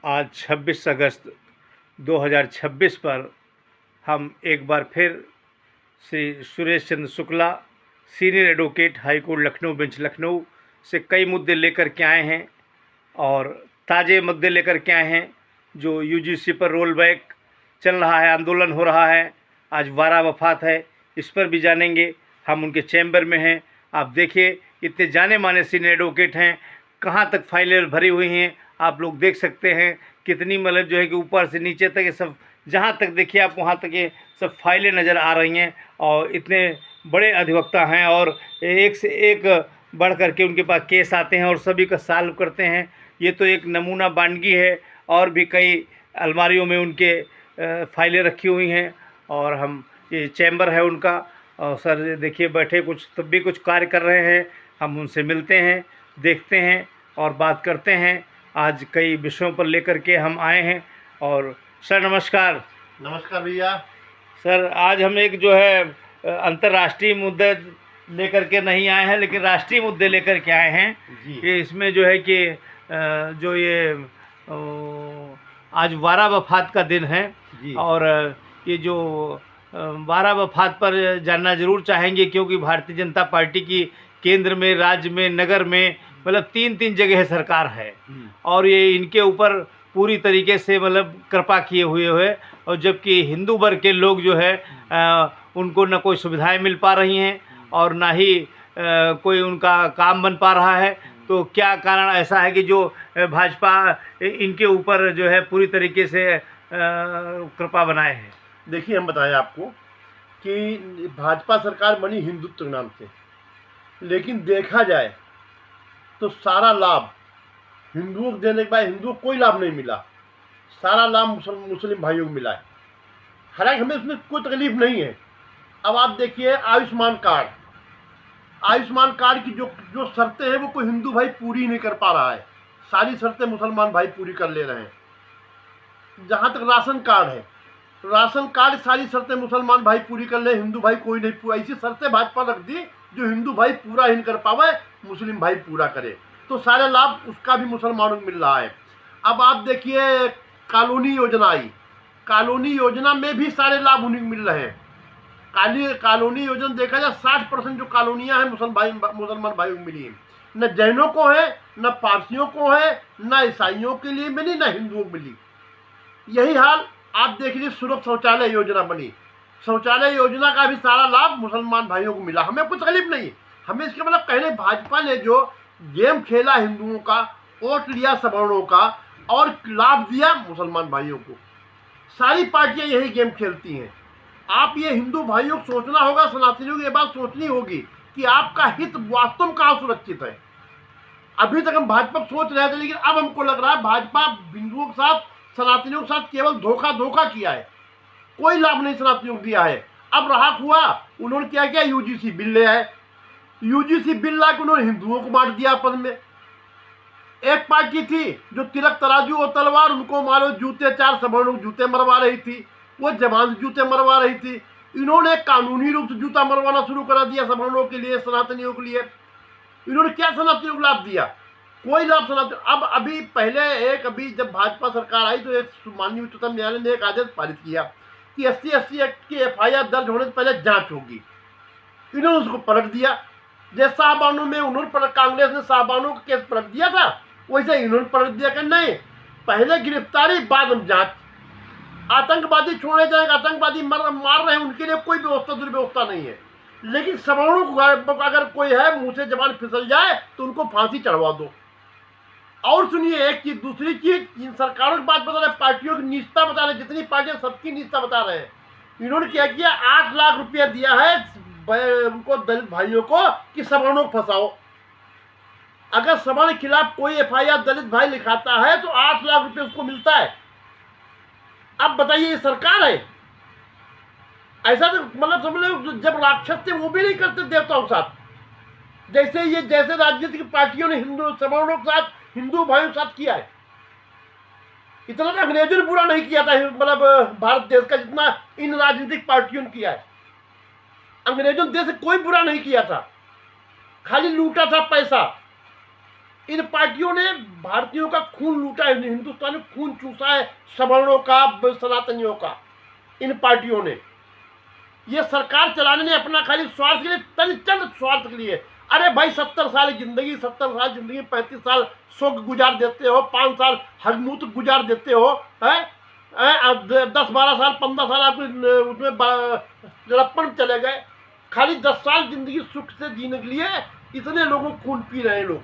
आज 26 अगस्त 2026 पर हम एक बार फिर Shri Suresh Chandra Shukla, senior advocate, high court Lucknow bench Lucknow से कई मुद्दे लेकर के आए हैं और ताज़े मुद्दे लेकर के आए हैं। जो यूजीसी पर रोल बैक चल रहा है, आंदोलन हो रहा है, आज 12 वफात है, इस पर भी जानेंगे। हम उनके चैम्बर में हैं। आप देखिए, इतने जाने माने सीनियर एडवोकेट हैं, कहाँ तक फाइलें भरी हुई हैं आप लोग देख सकते हैं। कितनी मतलब जो है कि ऊपर से नीचे तक ये सब, जहाँ तक देखिए आप वहाँ तक ये सब फाइलें नज़र आ रही हैं। और इतने बड़े अधिवक्ता हैं और एक से एक बढ़ कर के उनके पास केस आते हैं और सभी का सॉल्व करते हैं। ये तो एक नमूना बानगी है। और भी कई अलमारियों में उनके फाइलें रखी हुई हैं और हम ये चैम्बर है उनका। और सर देखिए बैठे, कुछ तब भी कुछ कार्य कर रहे हैं। हम उनसे मिलते हैं, देखते हैं और बात करते हैं। आज कई विषयों पर लेकर के हम आए हैं। और सर नमस्कार। नमस्कार भैया। सर आज हम एक जो है अंतर्राष्ट्रीय मुद्दे लेकर के नहीं आए हैं, लेकिन राष्ट्रीय मुद्दे लेकर के आए हैं कि इसमें जो है कि जो ये आज 12 वफात का दिन है और ये जो 12 वफात पर जानना ज़रूर चाहेंगे, क्योंकि भारतीय जनता पार्टी की केंद्र में, राज्य में, नगर में मतलब 3 जगह सरकार है और ये इनके ऊपर पूरी तरीके से मतलब कृपा किए हुए है। और जबकि हिंदू वर्ग के लोग जो है उनको न कोई सुविधाएं मिल पा रही हैं और ना ही कोई उनका काम बन पा रहा है। तो क्या कारण ऐसा है कि जो भाजपा इनके ऊपर जो है पूरी तरीके से कृपा बनाए हैं? देखिए, हम बताएं आपको कि भाजपा सरकार बनी हिंदुत्व के नाम से, लेकिन देखा जाए तो सारा लाभ हिंदुओं को देने के बाद हिंदुओं को कोई लाभ नहीं मिला। सारा लाभ मुस्लिम भाइयों को मिला है। हालांकि हमें इसमें कोई तकलीफ नहीं है। अब आप देखिए, आयुष्मान कार्ड की जो शर्तें हैं वो कोई हिंदू भाई पूरी नहीं कर पा रहा है। सारी शर्तें मुसलमान भाई पूरी कर ले रहे हैं। जहाँ तक राशन कार्ड है, राशन कार्ड सारी शर्तें मुसलमान भाई पूरी कर ले, हिंदू भाई कोई नहीं पूरा। ऐसी शर्तें भाजपा रख दी जो हिंदू भाई पूरा ही नहीं कर पावे, मुस्लिम भाई पूरा करे, तो सारे लाभ उसका भी मुसलमानों को मिल रहा है। अब आप देखिए, कॉलोनी योजना आई, कॉलोनी योजना में भी सारे लाभ उन्हें मिल रहे हैं। कॉलोनी योजना देखा जाए 60% जो कॉलोनियां हैं मुसलमान भाइयों को मिली है। न जैनों को है, न पारसियों को है, न ईसाइयों के लिए मिली, न हिंदुओं को मिली। यही हाल आप देख लीजिए, सुलभ शौचालय योजना बनी, शौचालय योजना का भी सारा लाभ मुसलमान भाइयों को मिला। हमें कोई तकलीफ नहीं। हमें इसके मतलब कहने, भाजपा ने जो गेम खेला हिंदुओं का, वोट लिया सवर्णों का और लाभ दिया मुसलमान भाइयों को। सारी पार्टियां यही गेम खेलती हैं। आप ये हिंदू भाइयों को सोचना होगा, सनातनियों को ये बात सोचनी होगी कि आपका हित वास्तव में कहाँ सुरक्षित है। अभी तक हम भाजपा सोच रहे थे, लेकिन अब हमको लग रहा है भाजपा हिंदुओं के साथ, सनातनियों के साथ केवल धोखा किया है। कोई लाभ नहीं सनातनियों को दिया है। अब रहा हुआ, उन्होंने क्या किया, यूजीसी बिल ले आए। यूजीसी बिल ला के उन्होंने हिंदुओं को बांट दिया आपस में। एक पार्टी थी जो तिलक तराजू और तलवार, उनको मारो जूते, 4 सवर्णों को जूते मरवा रही थी, वो जवान से जूते मरवा रही थी। इन्होंने कानूनी रूप से जूता मरवाना शुरू करा दिया सवर्णों के लिए, सनातनियों के लिए। इन्होंने क्या सनातनियों को लाभ दिया? कोई लाभ सनातन। अब अभी अभी जब भाजपा सरकार आई तो एक माननीय उच्चतम न्यायालय ने एक आदेश पारित किया कि SC/ST एक्ट की FIR दर्ज होने से पहले जांच होगी। इन्होंने उसको पलट दिया। जैसे शाहबानो में उन्होंने कांग्रेस ने शाहबानो का केस पलट दिया था, वैसे इन्होंने पलट दिया कि नहीं, पहले गिरफ्तारी बाद हम जांच। आतंकवादी छोड़े जाएंगे, आतंकवादी मार रहे हैं, उनके लिए कोई व्यवस्था दुर्व्यवस्था नहीं है। लेकिन सवर्णों को अगर कोई है मुंह से जबान फिसल जाए तो उनको फांसी चढ़वा दो। और सुनिए एक चीज, दूसरी चीज, इन सरकारों की बात बता रहे, पार्टियों की निजता बता रहे, जितनी पार्टियां सबकी निजता बता रहे हैं। इन्होंने क्या किया, 8 लाख रुपया दिया है उनको, दलित भाइयों को, कि सवर्णों को फंसाओ। अगर सवर्ण के खिलाफ कोई FIR दलित भाई लिखाता है तो 8 लाख रुपये उसको मिलता है। अब बताइए, ये सरकार है? ऐसा तो मतलब समझ लो, जब राक्षस थे वो भी नहीं करते देवताओं के साथ। जैसे राजनीतिक पार्टियों ने हिंदू सवर्णों के साथ, हिंदू भाइयों के साथ किया है। इतना तो अंग्रेजों ने बुरा नहीं किया था मतलब भारत देश का, जितना इन राजनीतिक पार्टियों ने किया है। अंग्रेजों ने देश से कोई बुरा नहीं किया था, खाली लूटा था पैसा। इन पार्टियों ने भारतीयों का खून लूटा है, हिंदुस्तान में खून चूसा है, सवर्णों का, सनातनियों का। इन पार्टियों ने ये सरकार चलाने ने अपना खाली स्वार्थ के लिए, तनचंद स्वार्थ के लिए। अरे भाई 70 साल जिंदगी, 70 साल जिंदगी, 35 साल शोक गुजार देते हो, 5 साल हजमूत गुजार देते हो, है 10-12 साल 15 साल आपके उसमें लड़प्पन चले गए। खाली 10 साल जिंदगी सुख से जीने के लिए इतने लोगों को खून पी रहे हैं लोग।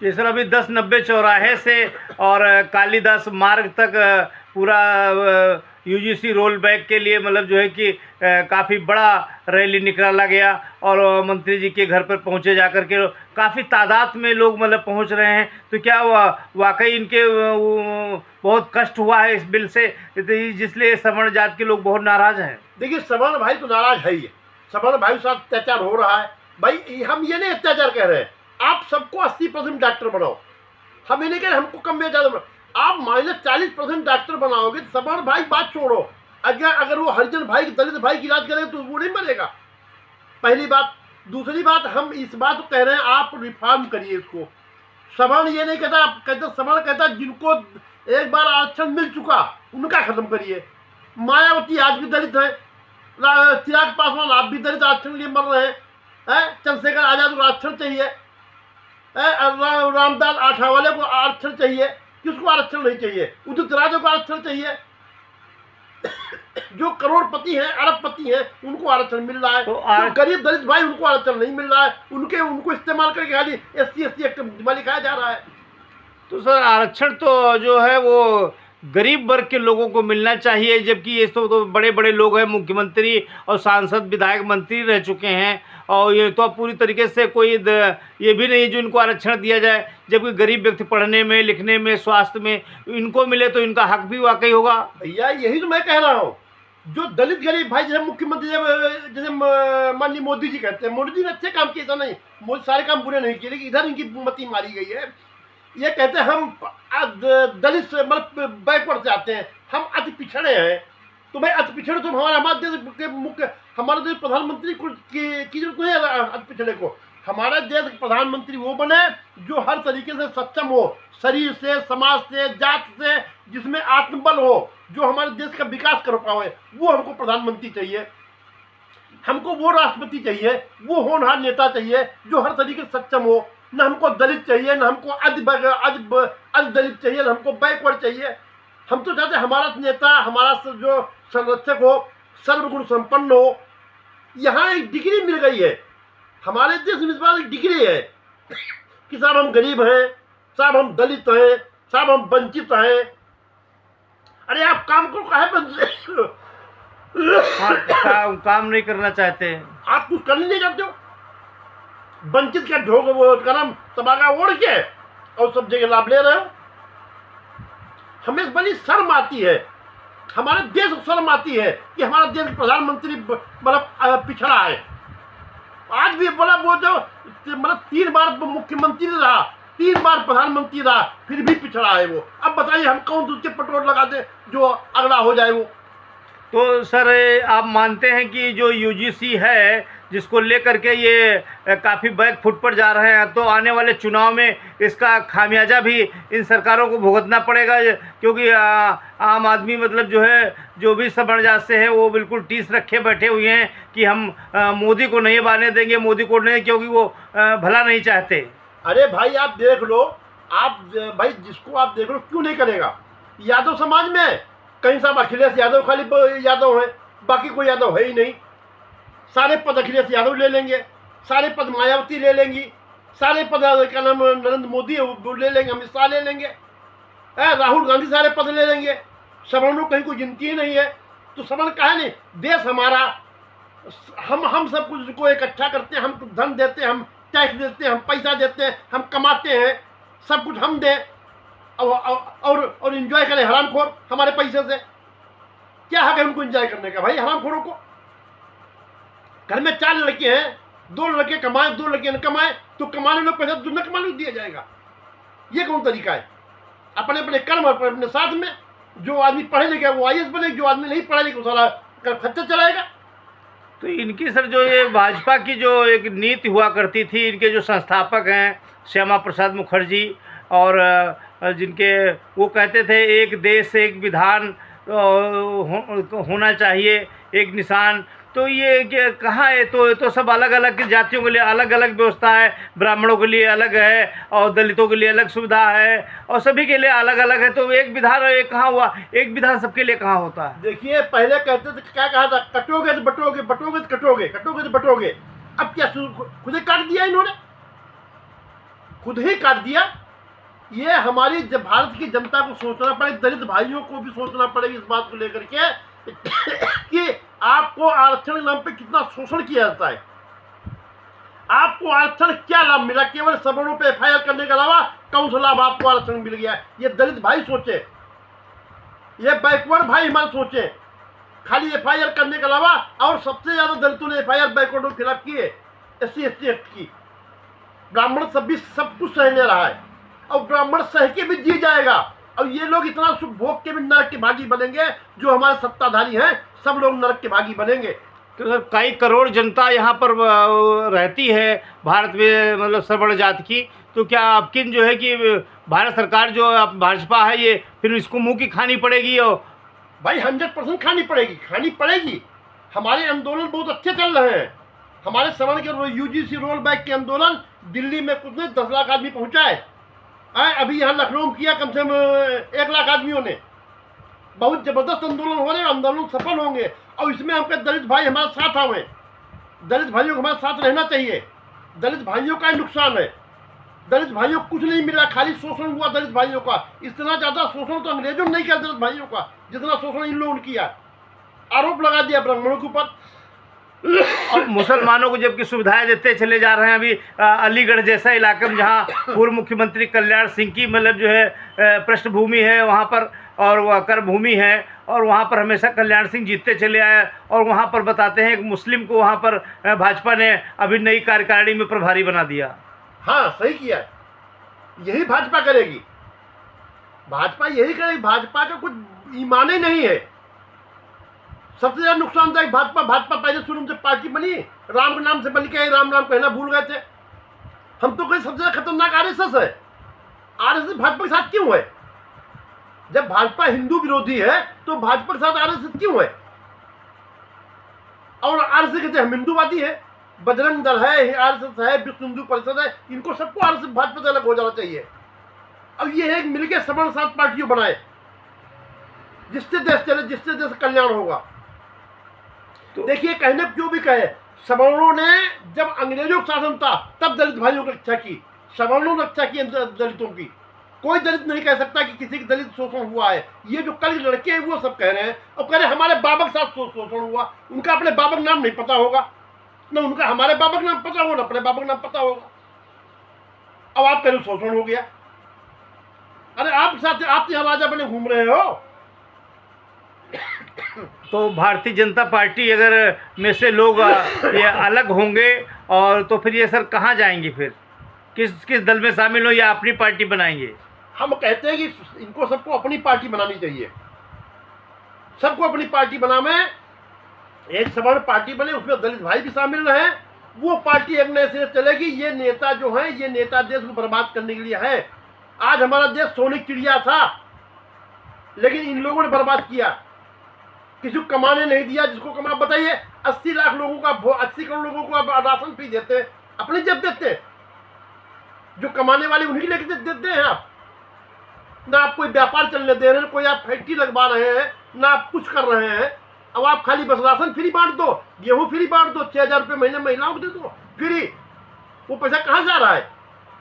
ये सर अभी 10-90 चौराहे से और कालीदास मार्ग तक पूरा यूजीसी रोल बैक के लिए मतलब जो है कि काफ़ी बड़ा रैली निकाला गया और मंत्री जी के घर पर पहुंचे जाकर के काफ़ी तादाद में लोग मतलब पहुंच रहे हैं। तो क्या वाकई इनके बहुत कष्ट हुआ है इस बिल से, जिसलिए सवर्ण जात के लोग बहुत नाराज़ हैं? देखिए सवर्ण भाई तो नाराज है ही है, सवर्ण भाई के साथ अत्याचार हो रहा है। भाई हम ये नहीं अत्याचार कह रहे हैं, आप सबको 80% डॉक्टर बनाओ, हम ये नहीं कह रहे हमको कम में ज़्यादा बनाओ। आप -40% डॉक्टर बनाओगे तो सवर्ण भाई बात छोड़ो, अगर वो हरिजन भाई दलित भाई की इलाज करेगा तो वो नहीं मरेगा, पहली बात। दूसरी बात, हम इस बात को कह रहे हैं आप रिफॉर्म करिए इसको। सवर्ण ये नहीं कहता, सवर्ण कहता जिनको एक बार आरक्षण मिल चुका उनका खत्म करिए। मायावती आज भी दलित है, चिराग पासवान आप भी दलित आरक्षण के लिए मर रहे हैं, चंद्रशेखर आजाद को आरक्षण चाहिए, रामदास आठावले को आरक्षण चाहिए, किसको आरक्षण नहीं चाहिए? उदित राजा को आरक्षण चाहिए। जो करोड़पति हैं, अरबपति हैं, उनको आरक्षण मिल रहा है, तो गरीब दलित भाई उनको आरक्षण नहीं मिल रहा है, उनको इस्तेमाल करके खाली SC/ST एक्ट में लिखाया जा रहा है। तो सर आरक्षण तो जो है वो गरीब वर्ग के लोगों को मिलना चाहिए, जबकि ये तो बड़े बड़े लोग हैं, मुख्यमंत्री और सांसद विधायक मंत्री रह चुके हैं, और ये तो पूरी तरीके से कोई ये भी नहीं जो इनको आरक्षण दिया जाए, जबकि गरीब व्यक्ति पढ़ने में, लिखने में, स्वास्थ्य में इनको मिले तो इनका हक भी वाकई होगा। भैया यही तो मैं कह रहा हूँ, जो दलित गरीब भाई जैसे मुख्यमंत्री जैसे मान ली मोदी जी कहते हैं, मोदी जी ने अच्छे काम किए, ऐसा नहीं मोदी सारे काम बुरे नहीं किए, लेकिन इधर इनकी मती मारी गई है। ये कहते हैं हम दलित से मतलब बैकवर्ड से आते हैं, हम अति पिछड़े हैं। तो भाई अति पिछड़े तो हमारे देश के मुख्य, हमारे देश प्रधानमंत्री की जरूरत नहीं है अति पिछड़े को। हमारे देश के प्रधानमंत्री वो बने जो हर तरीके से सक्षम हो, शरीर से, समाज से, जात से, जिसमें आत्मबल हो, जो हमारे देश का विकास कर पाए, वो हमको प्रधानमंत्री चाहिए। हमको वो राष्ट्रपति चाहिए, वो होनहार नेता चाहिए जो हर तरीके से सक्षम हो। न हमको दलित चाहिए, न हमको अध दलित चाहिए, न हमको बैकवर्ड चाहिए। हम तो चाहते हमारा नेता, हमारा जो संरक्षक हो, सर्वगुण संपन्न हो। यहाँ एक डिग्री मिल गई है, हमारे देश में इस बार एक डिग्री है कि साहब हम गरीब हैं, साहब हम दलित हैं, साहब हम वंचित हैं। अरे आप काम को काहे काम नहीं करना चाहते, आप कुछ करने नहीं चाहते हो, वंचित का ढोक वो कलम तबाका ओढ़ के और सब जगह लाभ ले रहे हो। हमें बड़ी शर्म आती है, हमारे देश को शर्म आती है कि हमारा देश प्रधानमंत्री मतलब पिछड़ा है। आज भी बोला वो जो मतलब 3 बार मुख्यमंत्री रहा, 3 बार प्रधानमंत्री रहा, फिर भी पिछड़ा है वो। अब बताइए हम कौन दूसरे पेट्रोल लगा दे जो अगला हो जाए वो। तो सर आप मानते हैं कि जो यूजीसी है जिसको लेकर के ये काफ़ी बैक फुट पर जा रहे हैं, तो आने वाले चुनाव में इसका खामियाजा भी इन सरकारों को भुगतना पड़ेगा, क्योंकि आम आदमी मतलब जो है, जो भी सवर्ण जात से है, वो बिल्कुल टीस रखे बैठे हुए हैं कि हम मोदी को नहीं बाने देंगे, मोदी को नहीं, क्योंकि वो भला नहीं चाहते। अरे भाई आप देख लो, आप भाई जिसको आप देख लो क्यों नहीं करेगा। यादव समाज में कहीं साहब अखिलेश यादव खाली यादव है, बाकी कोई यादव है ही नहीं। सारे पद अखिलेश यादव ले लेंगे, सारे पद मायावती ले लेंगी, सारे पद क्या नाम नरेंद्र मोदी ले लेंगे, अमित शाह ले लेंगे, राहुल गांधी सारे पद ले लेंगे। सवर्णों कहीं कोई गिनती ही नहीं है, तो सवर्ण काहे नहीं। देश हमारा, हम सब कुछ को इकट्ठा करते हैं, हम धन देते हैं, हम टैक्स देते हैं, हम पैसा देते हैं, हम कमाते हैं, सब कुछ हम दें और एंजॉय करें हरामखोर हमारे पैसे से। क्या हक है उनको एंजॉय करने का भाई, हरामखोरों को। घर में 4 लड़के हैं, 2 लड़के कमाए, 2 लड़के न कमाए, तो कमाने में पैसा न कमाने को दिया जाएगा। ये कौन तरीका है? अपने अपने कर्म और अपने साथ में, जो आदमी पढ़े लिखे वो IAS बने, जो आदमी नहीं पढ़े लिखे वो सारा खर्चा चलाएगा। तो इनकी सर जो ये भाजपा की जो एक नीति हुआ करती थी, इनके जो संस्थापक हैं श्यामा प्रसाद मुखर्जी, और जिनके वो कहते थे एक देश एक विधान होना चाहिए, एक निशान, तो ये कहाँ है? तो ये तो सब अलग अलग जातियों के लिए अलग अलग व्यवस्था है, ब्राह्मणों के लिए अलग है और दलितों के लिए अलग सुविधा है और सभी के लिए अलग अलग है। तो एक विधान एक कहाँ हुआ? एक विधान सबके लिए कहाँ होता है? देखिए, पहले कहते थे, क्या कहा था, कटोगे तो बटोगे, बटोगे तो कटोगे, कटोगे तो बटोगे। अब क्या खुद ही काट दिया इन्होंने, खुद ही काट दिया। ये हमारी जब भारत की जनता को सोचना पड़ेगा, दलित भाइयों को भी सोचना पड़ेगा इस बात को लेकर के कि आपको आरक्षण के नाम पे कितना शोषण किया जाता है। आपको आरक्षण क्या लाभ मिला? केवल सवर्णों पे एफआईआर करने के अलावा कौन सा लाभ आपको आरक्षण मिल गया? ये दलित भाई सोचे, ये बैकवर्ड भाई हमारे सोचे, खाली एफआईआर करने के अलावा। और सबसे ज्यादा दलितों ने एफआईआर बैकवर्ड के खिलाफ की है, SC ST एक्ट की। ब्राह्मण सब कुछ सह ले रहा है और ब्राह्मण सह के भी जी जाएगा। और ये लोग इतना सुख भोग के भी नरक के भागी बनेंगे। जो हमारे सत्ताधारी हैं सब लोग नरक के भागी बनेंगे। तो सर कई करोड़ जनता यहाँ पर रहती है भारत में, मतलब सवर्ण जाति की, तो क्या आपकी जो है कि भारत सरकार जो भाजपा है ये फिर इसको मुंह की खानी पड़ेगी? और भाई 100% खानी पड़ेगी, खानी पड़ेगी। हमारे आंदोलन बहुत अच्छे चल रहे हैं। हमारे सवर्ण के UGC रोल बैक के आंदोलन दिल्ली में कुछ नहीं 10 लाख आदमी पहुंचा है। अभी यहाँ लखनऊ में किया कम से कम 1 लाख आदमियों ने। बहुत जबरदस्त आंदोलन हो रहे हैं, आंदोलन सफल होंगे। और इसमें हमके दलित भाई हमारे साथ आवे, दलित भाइयों को हमारे साथ रहना चाहिए। दलित भाइयों का ही नुकसान है, दलित भाइयों को कुछ नहीं मिला, खाली शोषण हुआ दलित भाइयों का। इतना ज्यादा शोषण तो अंग्रेजों ने नहीं किया दलित भाइयों का जितना शोषण इन लोगों ने किया। आरोप लगा दिया ब्राह्मणों के ऊपर। और मुसलमानों को जबकि सुविधाएं देते चले जा रहे हैं। अभी अलीगढ़ जैसा इलाके में जहाँ पूर्व मुख्यमंत्री कल्याण सिंह की मतलब जो है पृष्ठभूमि है वहाँ पर, और वह कर भूमि है, और वहाँ पर हमेशा कल्याण सिंह जीतते चले आए। और वहाँ पर बताते हैं कि मुस्लिम को वहाँ पर भाजपा ने अभी नई कार्यकारिणी में प्रभारी बना दिया। हाँ, सही किया, यही भाजपा करेगी, भाजपा यही करेगी। भाजपा का कुछ ईमान ही नहीं है। सबसे ज्यादा नुकसानदायक भाजपा पहले शुरू से पार्टी बनी, राम के नाम से बन के राम नाम कहना भूल गए थे। हम तो कहीं सबसे ज्यादा खतरनाक RSS है। RSS भाजपा के साथ क्यों है? जब भाजपा हिंदू विरोधी है तो भाजपा के साथ RSS क्यों है? और RSS कहते हैं हम हिंदूवादी है, बजरंग दल है, RSS है, विश्व हिंदू परिषद है, इनको सबको RSS भाजपा से अलग हो जाना चाहिए। अब ये है मिलकर सवर्ण सात पार्टियों बनाए, जिससे देश चले, जिससे देश कल्याण होगा। तो देखिए, कहने क्यों भी कहे, सवर्णों ने जब अंग्रेजों का शासन था तब दलित भाइयों की रक्षा की, सवर्णों ने रक्षा की दलितों की। कोई दलित नहीं कह सकता कि किसी की दलित शोषण हुआ है। ये जो कल लड़के हैं वो सब कह रहे हैं और कह रहे हैं हमारे बाबा के साथ शोषण हुआ। उनका अपने बाबा का नाम नहीं पता होगा, ना उनका हमारे बाबा का नाम पता होगा, ना अपने बाबा का नाम पता होगा। अब आप कह रहे शोषण हो गया। अरे आप साथ आप यहाँ राजा बने घूम रहे हो। तो भारतीय जनता पार्टी अगर में से लोग ये अलग होंगे और तो फिर ये सर कहाँ जाएंगे? फिर किस दल में शामिल हो या अपनी पार्टी बनाएंगे? हम कहते हैं कि इनको सबको अपनी पार्टी बनानी चाहिए, सबको अपनी पार्टी बनावे। एक सवर्ण पार्टी बने, उसमें दलित भाई भी शामिल रहे, वो पार्टी एक नए से चलेगी। ये नेता जो है, ये नेता देश को बर्बाद करने के लिए है। आज हमारा देश सोने की चिड़िया था, लेकिन इन लोगों ने बर्बाद किया। किसी को कमाने नहीं दिया, जिसको कमा बताइए 80 लाख लोगों का 80 करोड़ लोगों को आप राशन फ्री देते, अपनी जेब देते। जो कमाने वाले उन्हीं लेके देते हैं आप। ना आप कोई व्यापार चलने दे रहे हैं, कोई आप फैक्ट्री लगवा रहे हैं, ना आप कुछ कर रहे हैं। अब आप खाली बस राशन फ्री बांट दो, गेहूं फ्री बांट दो, 6000 रुपये महीने महिलाओं को दे दो फ्री। वो पैसा कहाँ जा रहा है?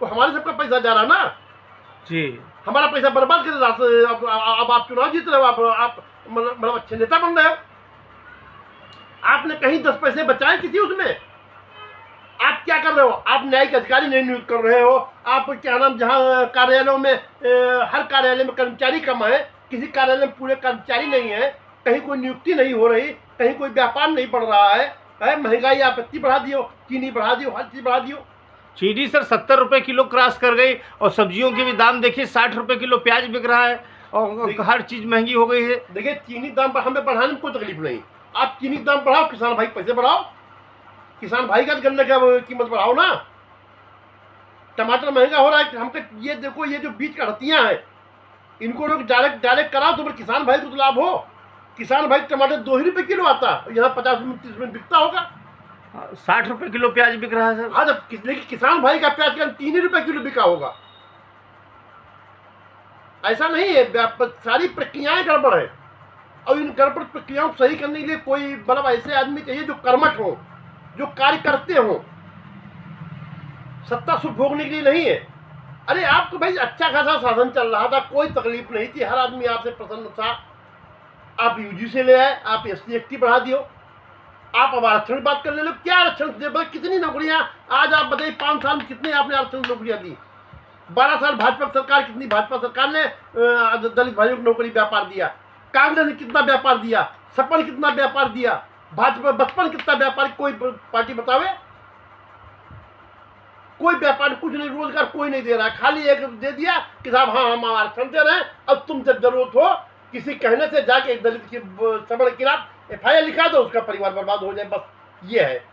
वो हमारे सबका पैसा जा रहा है ना जी। हमारा पैसा बर्बाद कर। अब आप चुनाव जीत रहे हो, आप मतलब अच्छे नेता बन रहे हो। आपने कहीं 10 पैसे बचाए किसी उसमें? आप क्या कर रहे हो? आप न्यायिक अधिकारी नहीं नियुक्त कर रहे हो। आप क्या नाम, जहाँ कार्यालयों में हर कार्यालय में कर्मचारी कम है, किसी कार्यालय में पूरे कर्मचारी नहीं है, कहीं कोई नियुक्ति नहीं हो रही, कहीं कोई व्यापार नहीं बढ़ रहा है। महंगाई आप इतनी बढ़ा दियो, चीनी बढ़ा दियो, हर चीज बढ़ा दियो। चीनी सर 70 रुपये किलो क्रॉस कर गई, और सब्जियों के भी दाम देखिए 60 रुपये किलो प्याज बिक रहा है, और हर चीज़ महंगी हो गई है। देखिए, चीनी दाम पर हमें बढ़ाने में कोई तकलीफ नहीं, आप चीनी का दाम बढ़ाओ, किसान भाई पैसे बढ़ाओ, किसान भाई का गन्ने का कीमत बढ़ाओ ना। टमाटर महंगा हो रहा है, हमको ये देखो, ये जो बीज का हड्डियां हैं इनको लोग डायरेक्ट कराओ तो फिर किसान भाई को तो लाभ हो। किसान भाई टमाटर 2 ही रुपये किलो आता, यहाँ 50 में 30 में बिकता होगा। 60 रुपये किलो प्याज बिक रहा है सर। हाँ, जब लेकिन किसान भाई का प्याज का 3 ही रुपये किलो बिका होगा। ऐसा नहीं है, सारी प्रक्रियाएं गड़बड़ है, और इन गड़बड़ प्रक्रियाओं को सही करने के लिए कोई मतलब ऐसे आदमी चाहिए जो कर्मठ हो, जो कार्य करते हो, सत्ता सुख भोगने के लिए नहीं है। अरे आपको भाई अच्छा खासा शासन चल रहा था, कोई तकलीफ नहीं थी, हर आदमी आपसे प्रसन्न था। आप यूजी से ले आए, आप SC ST बढ़ा दियो, आप अब आरक्षण की बात करने लगे। क्या आरक्षण दे, कितनी नौकरियां आज आप बताइए, 5 साल में कितनी आपने आरक्षण नौकरियां दी? 12 साल भाजपा सरकार, कितनी भाजपा सरकार ने दलित भाइयों को नौकरी व्यापार दिया? कांग्रेस ने कितना व्यापार दिया? सपन कितना व्यापार दिया? भाजपा बचपन कितना व्यापार? कोई पार्टी बतावे? कोई व्यापार कुछ नहीं, रोजगार कोई नहीं दे रहा, खाली एक दे दिया कि साहब हाँ हम आरक्षण दे रहे हैं, अब तुम जब जरूरत हो किसी कहने से जाके दलित की सपन के खिलाफ FIR लिखा दो, उसका परिवार बर्बाद हो जाए, बस ये है।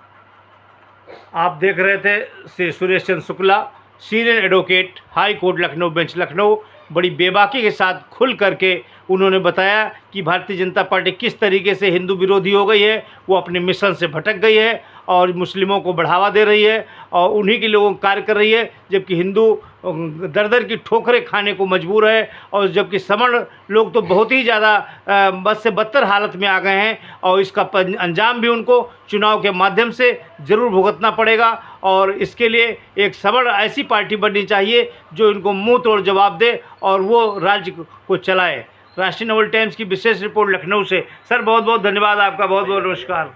आप देख रहे थे Shri Suresh Chandra Shukla, senior advocate, high court Lucknow bench Lucknow. बड़ी बेबाकी के साथ खुल करके उन्होंने बताया कि भारतीय जनता पार्टी किस तरीके से हिंदू विरोधी हो गई है, वो अपने मिशन से भटक गई है और मुस्लिमों को बढ़ावा दे रही है और उन्हीं के लोगों को कार्य कर रही है, जबकि हिंदू दर दर की ठोकरें खाने को मजबूर है। और जबकि सवर्ण लोग तो बहुत ही ज़्यादा बद से बदतर हालत में आ गए हैं और इसका अंजाम भी उनको चुनाव के माध्यम से ज़रूर भुगतना पड़ेगा। और इसके लिए एक सवर्ण ऐसी पार्टी बननी चाहिए जो इनको मुंह तोड़ जवाब दे और वो राज्य को चलाए। राष्ट्रीय नवल टाइम्स की विशेष रिपोर्ट लखनऊ से। सर बहुत बहुत धन्यवाद आपका, बहुत बहुत नमस्कार।